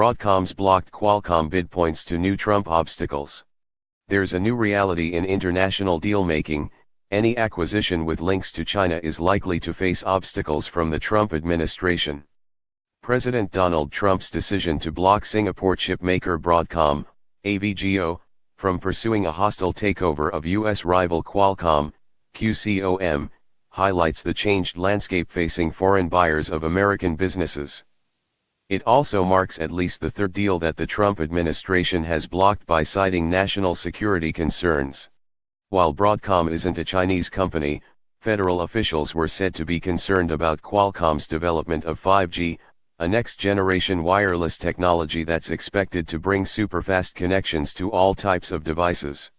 Broadcom's blocked Qualcomm bid points to new Trump obstacles. There's a new reality in international deal-making. Any acquisition with links to China is likely to face obstacles from the Trump administration. President Donald Trump's decision to block Singapore chipmaker Broadcom, AVGO, from pursuing a hostile takeover of U.S. rival Qualcomm, QCOM, highlights the changed landscape facing foreign buyers of American businesses. It also marks at least the third deal that the Trump administration has blocked by citing national security concerns. While Broadcom isn't a Chinese company, federal officials were said to be concerned about Qualcomm's development of 5G, a next-generation wireless technology that's expected to bring superfast connections to all types of devices.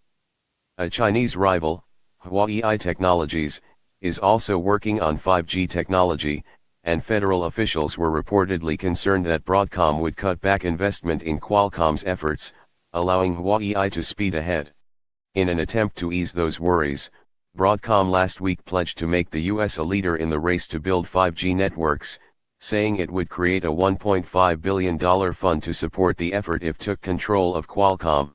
A Chinese rival, Huawei Technologies, is also working on 5G technology, and federal officials were reportedly concerned that Broadcom would cut back investment in Qualcomm's efforts, allowing Huawei to speed ahead. In an attempt to ease those worries, Broadcom last week pledged to make the US a leader in the race to build 5G networks, saying it would create a $1.5 billion fund to support the effort if took control of Qualcomm.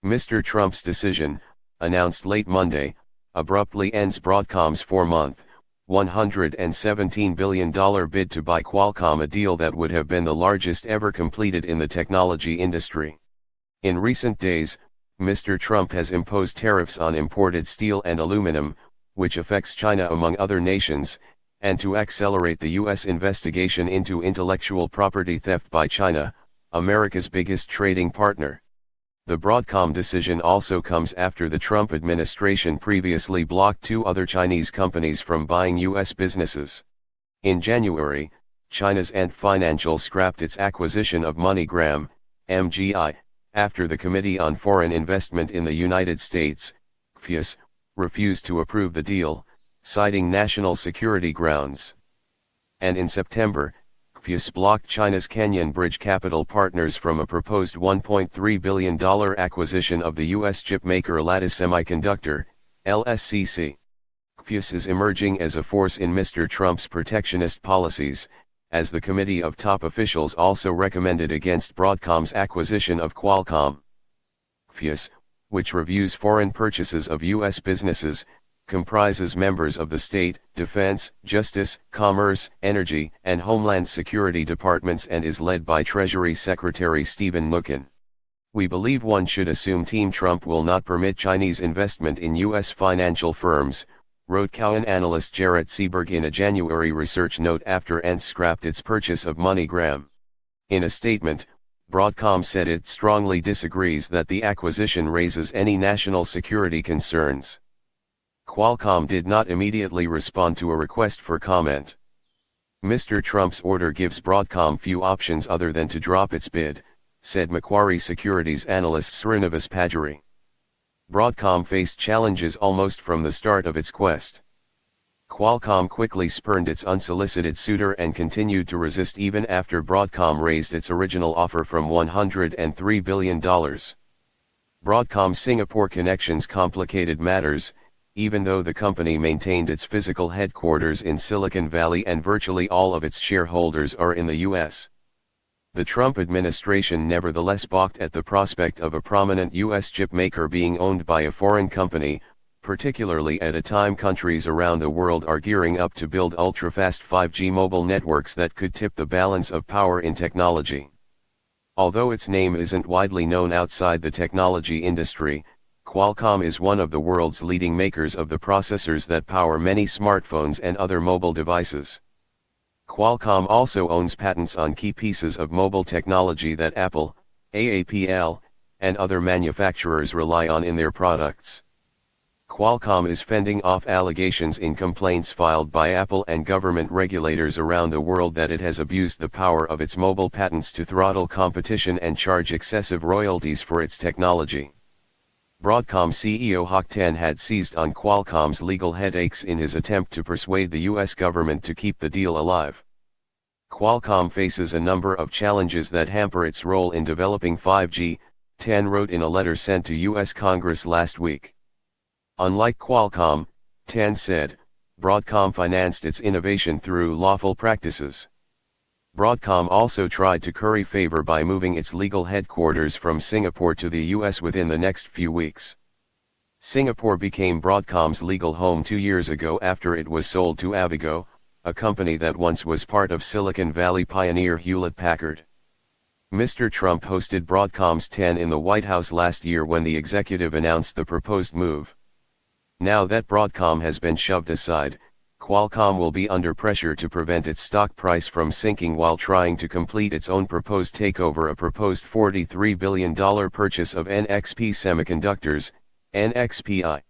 Mr. Trump's decision, announced late Monday, abruptly ends Broadcom's 4-month, $117 billion bid to buy Qualcomm, a deal that would have been the largest ever completed in the technology industry. In recent days, Mr. Trump has imposed tariffs on imported steel and aluminum, which affects China among other nations, and to accelerate the U.S. investigation into intellectual property theft by China, America's biggest trading partner. The Broadcom decision also comes after the Trump administration previously blocked 2 other Chinese companies from buying U.S. businesses. In January, China's Ant Financial scrapped its acquisition of MoneyGram, MGI, after the Committee on Foreign Investment in the United States, CFIUS, refused to approve the deal, citing national security grounds. And in September, CFIUS blocked China's Canyon Bridge Capital Partners from a proposed $1.3 billion acquisition of the U.S. chipmaker Lattice Semiconductor, LSCC. CFIUS is emerging as a force in Mr. Trump's protectionist policies, as the committee of top officials also recommended against Broadcom's acquisition of Qualcomm. CFIUS, which reviews foreign purchases of U.S. businesses, comprises members of the State, Defense, Justice, Commerce, Energy, and Homeland Security departments and is led by Treasury Secretary Stephen Mnuchin. We believe one should assume Team Trump will not permit Chinese investment in U.S. financial firms, wrote Cowen analyst Jarrett Seaberg in a January research note after Ant scrapped its purchase of MoneyGram. In a statement, Broadcom said it strongly disagrees that the acquisition raises any national security concerns. Qualcomm did not immediately respond to a request for comment. Mr. Trump's order gives Broadcom few options other than to drop its bid, said Macquarie Securities analyst Srinivas Pajari. Broadcom faced challenges almost from the start of its quest. Qualcomm quickly spurned its unsolicited suitor and continued to resist even after Broadcom raised its original offer from $103 billion. Broadcom's Singapore connections complicated matters, even though the company maintained its physical headquarters in Silicon Valley and virtually all of its shareholders are in the U.S. The Trump administration nevertheless balked at the prospect of a prominent U.S. chipmaker being owned by a foreign company, particularly at a time countries around the world are gearing up to build ultra-fast 5G mobile networks that could tip the balance of power in technology. Although its name isn't widely known outside the technology industry, Qualcomm is one of the world's leading makers of the processors that power many smartphones and other mobile devices. Qualcomm also owns patents on key pieces of mobile technology that Apple, AAPL, and other manufacturers rely on in their products. Qualcomm is fending off allegations in complaints filed by Apple and government regulators around the world that it has abused the power of its mobile patents to throttle competition and charge excessive royalties for its technology. Broadcom CEO Hock Tan had seized on Qualcomm's legal headaches in his attempt to persuade the U.S. government to keep the deal alive. Qualcomm faces a number of challenges that hamper its role in developing 5G, Tan wrote in a letter sent to U.S. Congress last week. Unlike Qualcomm, Tan said, Broadcom financed its innovation through lawful practices. Broadcom also tried to curry favor by moving its legal headquarters from Singapore to the US within the next few weeks. Singapore became Broadcom's legal home 2 years ago after it was sold to AVGO, a company that once was part of Silicon Valley pioneer Hewlett-Packard. Mr. Trump hosted Broadcom's 10 in the White House last year when the executive announced the proposed move. Now that Broadcom has been shoved aside, Qualcomm will be under pressure to prevent its stock price from sinking while trying to complete its own proposed takeover. A proposed $43 billion purchase of NXP Semiconductors, NXPI.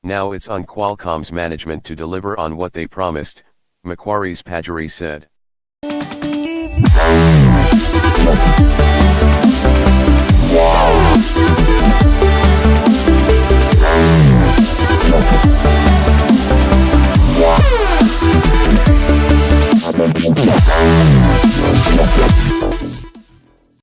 Now it's on Qualcomm's management to deliver on what they promised, Macquarie's Pajari said. Wow.